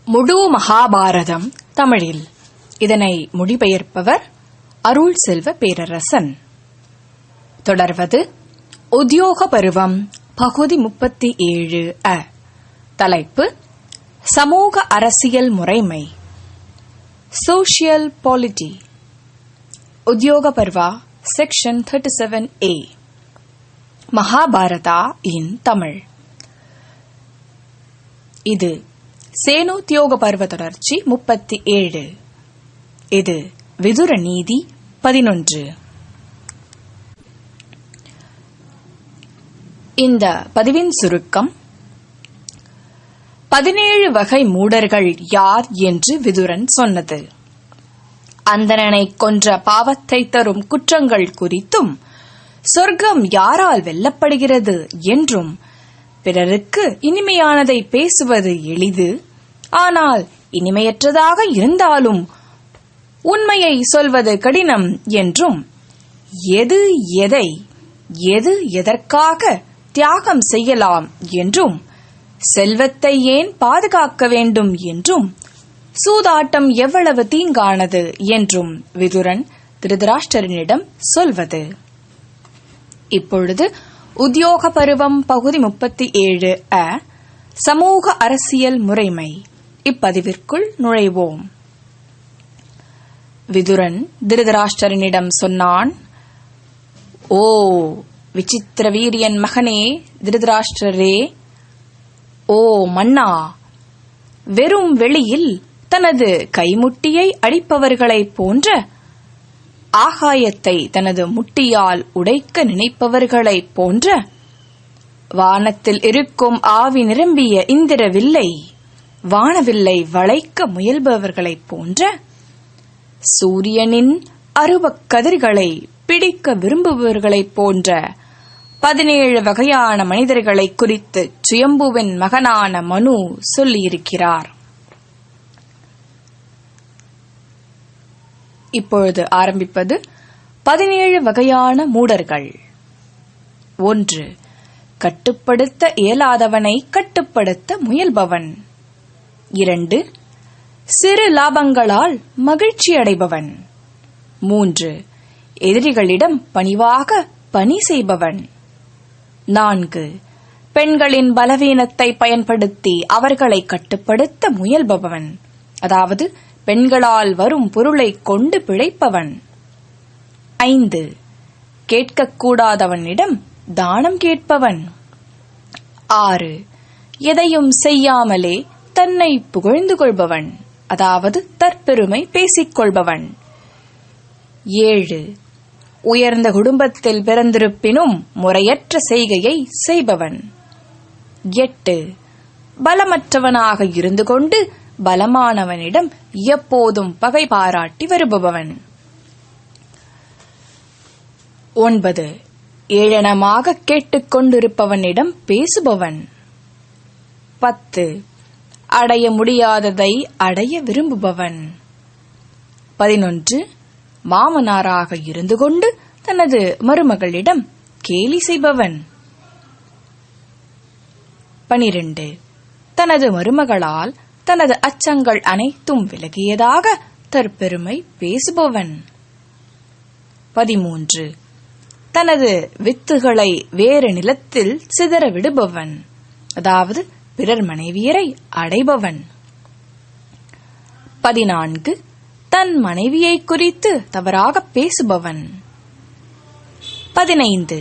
முழு மகாபாரதம் தமிழில். இதனை மொழிபெயர்ப்பவர் அருள் செல்வ பேரரசன். தொடர்வது உத்தியோக பருவம் பகுதி 37. தலைப்பு சமூக அரசியல் முறைமை, சோஷியல் பாலிட்டி. உத்தியோக பர்வா செக்ஷன் 37A. மகாபாரதா இன் தமிழ். இது சேனோத்யோக பர்வ தொடர்ச்சி 37. இது விதுர நீதி 11. இந்த பதிவின் சுருக்கம்: 17 வகை மூடர்கள் யார் என்று விதுரன் சொன்னது, அந்தணனை கொன்ற பாவத்தை தரும் குற்றங்கள் குறித்தும், சொர்க்கம் யாரால் வெல்லப்படுகிறது என்றும், பிறருக்கு இனிமையானதை பேசுவது எளிது, ஆனால் இனிமையற்றதாக இருந்தாலும் உண்மையை சொல்வது கடினம் என்றும், எது எதை எது எதற்காக தியாகம் செய்யலாம் என்றும், செல்வத்தை ஏன் பாதுகாக்க வேண்டும் என்றும், சூதாட்டம் எவ்வளவு தீங்கானது என்றும் விதுரன் திருதராஷ்டிரனிடம் சொல்வது. இப்பொழுது உத்தியோக பருவம் பகுதி 37 சமூக அரசியல் முறைமை இப்பதிவிற்குள் நுழைவோம். விதுரன் திருதராஷ்டிரனிடம் சொன்னான்: ஓ விசித்திர வீரியன் மகனே திருதராஷ்டிரரே, ஓ மன்னா, வெறும் வெளியில் தனது கைமுட்டியை அடிப்பவர்களைப் போன்ற, ஆகாயத்தை தனது முட்டியால் உடைக்க நினைப்பவர்களைப் போன்ற, வானத்தில் இருக்கும் ஆவி நிரம்பிய இந்திரவில்லை வானவில்லை வளைக்க முயல்பவர்களைப் போன்ற, சூரியனின் அருவக் கதிர்களை பிடிக்க விரும்புபவர்களைப் போன்ற 17 வகையான மனிதர்களை குறித்து சுயம்புவின் மகனான மனு சொல்லியிருக்கிறார். இப்பொழுது ஆரம்பிப்பது 17 வகையான மூடர்கள். 1. கட்டுப்படுத்த இயலாதவனை கட்டுப்படுத்த முயல்பவன். 2. சிறு லாபங்களால் மகிழ்ச்சி அடைபவன். 3. எதிரிகளிடம் பணிவாக பணி செய்பவன். 4. பெண்களின் பலவீனத்தை பயன்படுத்தி அவர்களை கட்டுப்படுத்த முயல்பவன், அதாவது பெண்களால் வரும் பொருளை கொண்டு பிழைப்பவன். 5. கேட்கக்கூடாதவனிடம் தானம் கேட்பவன். 6. எதையும் செய்யாமலே தன்னை புகழ்ந்து கொள்பவன், அதாவது தற்பெருமை பேசிக்கொள்பவன். 7. உயர்ந்த குடும்பத்தில் பிறந்திருப்பினும் முறையற்ற செய்கையை செய்பவன். 8. பலமற்றவனாக இருந்து கொண்டு பலமானவனிடம் எப்போதும் பகை பாராட்டி வருபவன். 9. ஏளனமாக கேட்டுக்கொண்டிருப்பவனிடம் பேசுபவன். 10. அடைய முடியாததை அடைய விரும்புபவன். 11. மாமனாராக இருந்து கொண்டு தனது மருமகளிடம் கேலி செய்பவன். 12. தனது மருமகளால் தனது அச்சங்கள் அனைத்தும் விலகியதாக தற்பெருமை பேசுபவன். 13. தனது வித்துகளை வேறு நிலத்தில் சிதற விடுபவன், அதாவது பிறர் மனைவியரை அடைபவன். 14. தன் மனைவியை குறித்து தவறாக பேசுபவன். 15.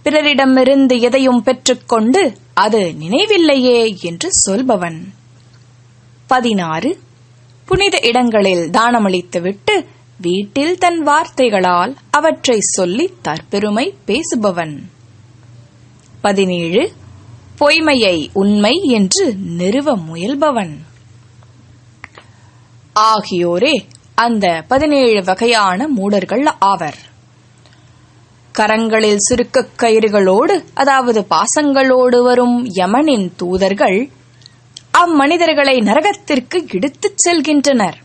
பிறரிடமிருந்து எதையும் பெற்றுக்கொண்டு அது நினைவில்லையே என்று சொல்பவன். 16. புனித இடங்களில் தானமளித்துவிட்டு வீட்டில் தன் வார்த்தைகளால் அவற்றை சொல்லி தற்பெருமை பேசுபவன். 17. பொய்மையை உண்மை என்று நிறுவ முயல்பவன். ஆகியோரே அந்த 17 வகையான மூடர்கள் ஆவர். கரங்களில் சுருக்கக் கயிறுகளோடு, அதாவது பாசங்களோடு வரும் யமனின் தூதர்கள் அம்மனிதர்களை நரகத்திற்கு இழுத்துச் செல்கின்றனர்.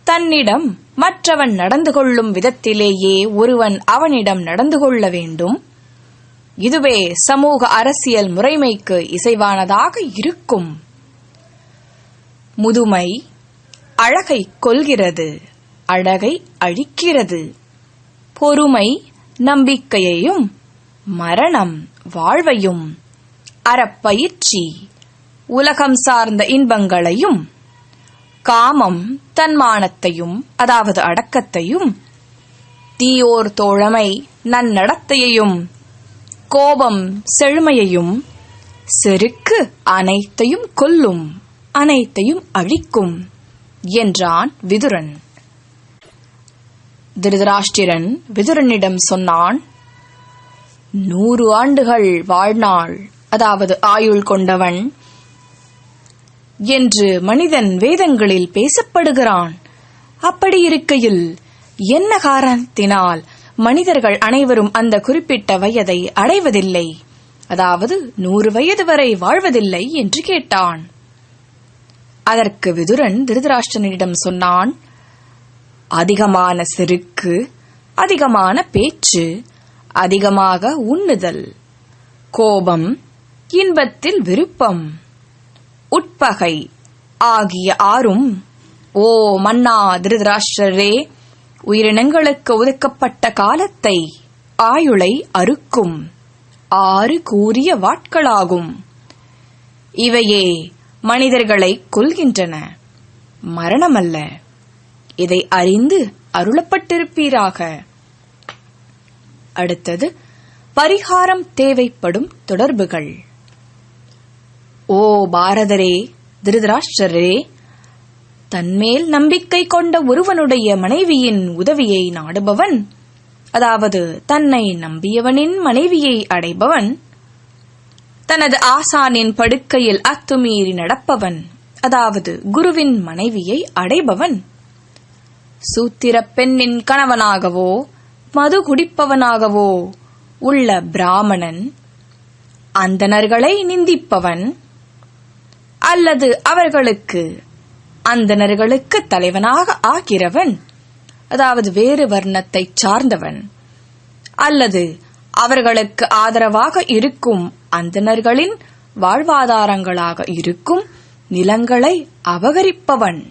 தன்னிடம் மற்றவன் நடந்து கொள்ளும் விதத்திலேயே ஒருவன் அவனிடம் நடந்து கொள்ள வேண்டும். இதுவே சமூக அரசியல் முறைமைக்கு இசைவானதாக இருக்கும். முதுமை அழகை கொல்கிறது, அழகை அழிக்கிறது. பொறுமை நம்பிக்கையையும், மரணம் வாழ்வையும், அறப்பயிற்சி உலகம் சார்ந்த இன்பங்களையும், காமம் தன்மானத்தையும் அதாவது அடக்கத்தையும், தீயோர் தோழமை நன்னடத்தையையும், கோபம் செழுமையையும், செருக்கு அனைத்தையும் கொல்லும், அனைத்தையும் அழிக்கும் என்றான் விதுரன். திருதராஷ்டிரன் விதுரனிடம் சொன்னான், 100 ஆண்டுகள் வாழ்நாள் அதாவது ஆயுள் கொண்டவன் என்று மனிதன் வேதங்களில் பேசப்படுகிறான். அப்படி இருக்கையில் என்ன காரணத்தினால் மனிதர்கள் அனைவரும் அந்த குறிப்பிட்ட வயதை அடைவதில்லை, அதாவது 100 வயது வரை வாழ்வதில்லை என்று கேட்டான். அதற்கு விதுரன் திருதராஷ்டிரனிடம் சொன்னான், அதிகமான செருக்கு, அதிகமான பேச்சு, அதிகமாக உண்ணுதல், கோபம், இன்பத்தில் விருப்பம், உட்பகை ஆகிய 6ம் ஓ மன்னா திருதராஷ்டிரரே உயிரினங்களுக்கு ஒதுக்கப்பட்ட காலத்தை ஆயுளை அறுக்கும் 6 கூரிய வாட்களாகும். இவையே மனிதர்களை கொல்கின்றன, மரணமல்ல. இதை அறிந்து அருளப்பட்டிருப்பீராக. அடுத்தது பரிகாரம் தேவைப்படும் தொடர்புகள். ஓ பாரதரே, திருதராஷ்டிரரே, தன்மேல் நம்பிக்கை கொண்ட ஒருவனுடைய மனைவியின் உதவியை நாடுபவன், அதாவது தன்னை நம்பியவனின் மனைவியை அடைபவன், தனது ஆசானின் படுக்கையில் அத்துமீறி நடப்பவன், அதாவது குருவின் மனைவியை அடைபவன், சூத்திர பெண்ணின் கணவனாகவோ மது குடிப்பவனாகவோ உள்ள பிராமணன், அந்தணர்களை நிந்திப்பவன் அல்லது அந்தணர்களுக்கு தலைவனாக ஆகிறவன், அதாவது வேறு வர்ணத்தை சார்ந்தவன், அல்லது அவர்களுக்கு ஆதரவாக இருக்கும் அந்தணர்களின் வாழ்வாதாரங்களாக இருக்கும் நிலங்களை அபகரிப்பவன்,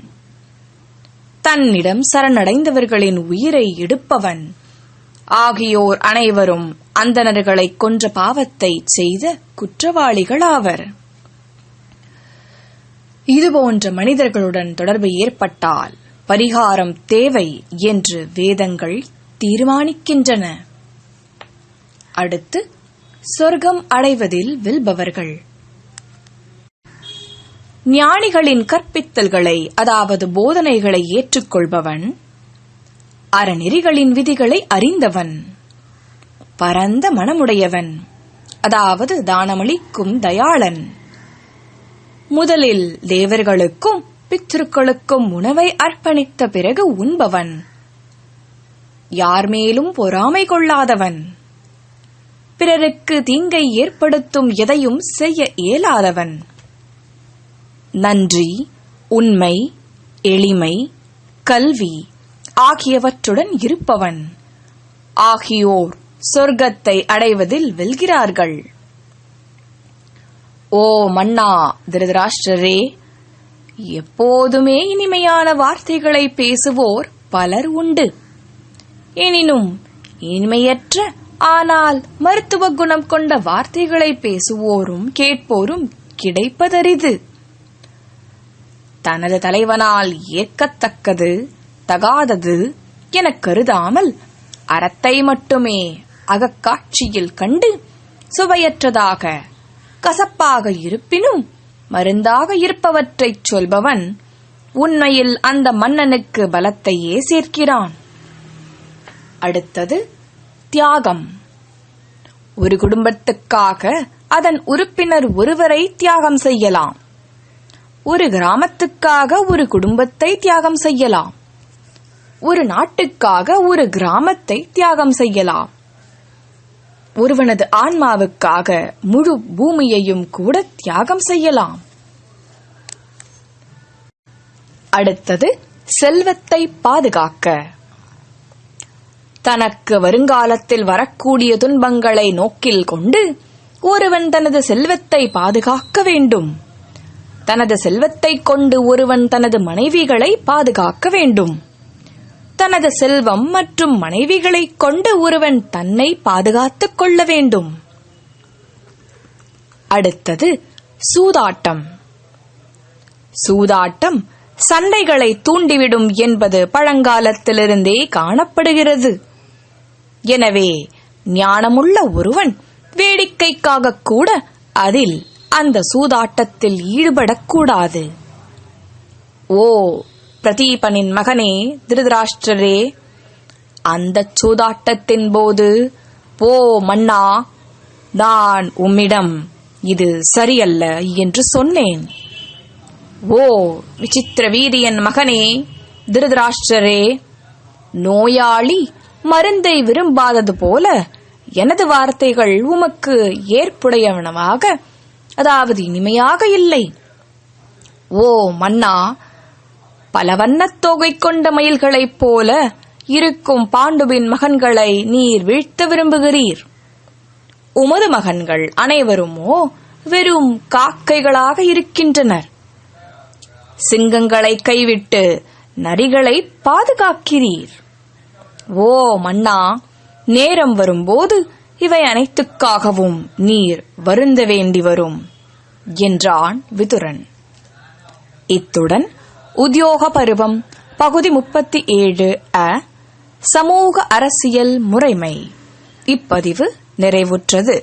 தன்னிடம் சரணடைந்தவர்களின் உயிரை எடுப்பவன் ஆகியோர் அனைவரும் அந்தணர்களை கொன்ற பாவத்தை செய்த குற்றவாளிகளாவர். இதுபோன்ற மனிதர்களுடன் தொடர்பு ஏற்பட்டால் பரிகாரம் தேவை என்று வேதங்கள் தீர்மானிக்கின்றன. அடுத்து சொர்க்கம் அடைவதில் வெல்பவர்கள். ஞானிகளின் கற்பித்தல்களை அதாவது போதனைகளை ஏற்றுக்கொள்பவன், அறநெறிகளின் விதிகளை அறிந்தவன், பரந்த மனமுடையவன், அதாவது தானமளிக்கும் தயாளன், முதலில் தேவர்களுக்கும் பித்ருக்களுக்கும் உணவை அர்ப்பணித்த பிறகு உண்பவன், யார் மேலும் பொறாமை கொள்ளாதவன், பிறருக்கு தீங்கை ஏற்படுத்தும் எதையும் செய்ய இயலாதவன், நன்றி, உண்மை, எளிமை, கல்வி ஆகியவற்றுடன் இருப்பவன் ஆகியோர் சொர்க்கத்தை அடைவதில் வெல்கிறார்கள். ஓ மன்னா திருதராஷ்டிரரே, எப்போதுமே இனிமையான வார்த்தைகளை பேசுவோர் பலர் உண்டு. எனினும் இனிமையற்ற ஆனால் மருத்துவ குணம் கொண்ட வார்த்தைகளை பேசுவோரும் கேட்போரும் கிடைப்பதரிது. தனது தலைவனால் ஏற்கத்தக்கது தகாதது எனக் கருதாமல் அறத்தை மட்டுமே அகக்காட்சியில் கண்டு சுவையற்றதாக கசப்பாக இருப்பினும் மருந்தாக இருப்பவற்றைச் சொல்பவன் உண்மையில் அந்த மன்னனுக்கு பலத்தையே சேர்க்கிறான். அடுத்தது தியாகம். ஒரு குடும்பத்துக்காக அதன் உறுப்பினர் ஒருவரை தியாகம் செய்யலாம். ஒரு கிராமத்துக்காக ஒரு குடும்பத்தை தியாகம் செய்யலாம். ஒரு நாட்டுக்காக ஒரு கிராமத்தை தியாகம் செய்யலாம். ஒருவனது ஆன்மாவுக்காக முழு பூமியையும் கூட தியாகம் செய்யலாம். அடுத்தது செல்வத்தை பாதுகாக்க. தனக்கு வருங்காலத்தில் வரக்கூடிய துன்பங்களை நோக்கில் கொண்டு ஒருவன் தனது செல்வத்தை பாதுகாக்க வேண்டும். தனது செல்வத்தைக் கொண்டு ஒருவன் தனது மனைவிகளை பாதுகாக்க வேண்டும். தனது செல்வம் மற்றும் மனைவிகளைக் கொண்டு ஒருவன் தன்னை பாதுகாத்துக் கொள்ள வேண்டும். அடுத்தது சூதாட்டம். சூதாட்டம் சண்டைகளை தூண்டிவிடும் என்பது பழங்காலத்திலிருந்தே காணப்படுகிறது. எனவே ஞானமுள்ள ஒருவன் வேடிக்கைக்காக கூட அதில் அந்த சூதாட்டத்தில் ஈடுபடக்கூடாது. ஓ பிரதீபனின் மகனே திருதராஷ்டிரரே, அந்த சூதாட்டத்தின் போது ஓ மன்னா, நான் உம்மிடம் இது சரியல்ல என்று சொன்னேன். ஓ விசித்திர வீரியன் மகனே திருதராஷ்டிரரே, நோயாளி மருந்தை விரும்பாதது போல எனது வார்த்தைகள் உமக்கு ஏற்புடையவனமாக, அதாவது இனிமையாக இல்லை. ஓ மன்னா, பல வண்ணத் தொகை கொண்ட மயில்களைப் போல இருக்கும் பாண்டுவின் மகன்களை நீர் வீழ்த்த விரும்புகிறீர். உமது மகன்கள் அனைவருமோ வெறும் காக்கைகளாக இருக்கின்றனர். சிங்கங்களை கைவிட்டு நரிகளை பாதுகாக்கிறீர். ஓ மன்னா, நேரம் வரும்போது இவை அனைத்துக்காகவும் நீர் வருந்த வேண்டி வரும் என்றான் விதுரன். இத்துடன் உத்யோக பருவம் பகுதி 37 சமூக அரசியல் முறைமை இப்பதிவு நிறைவுற்றது.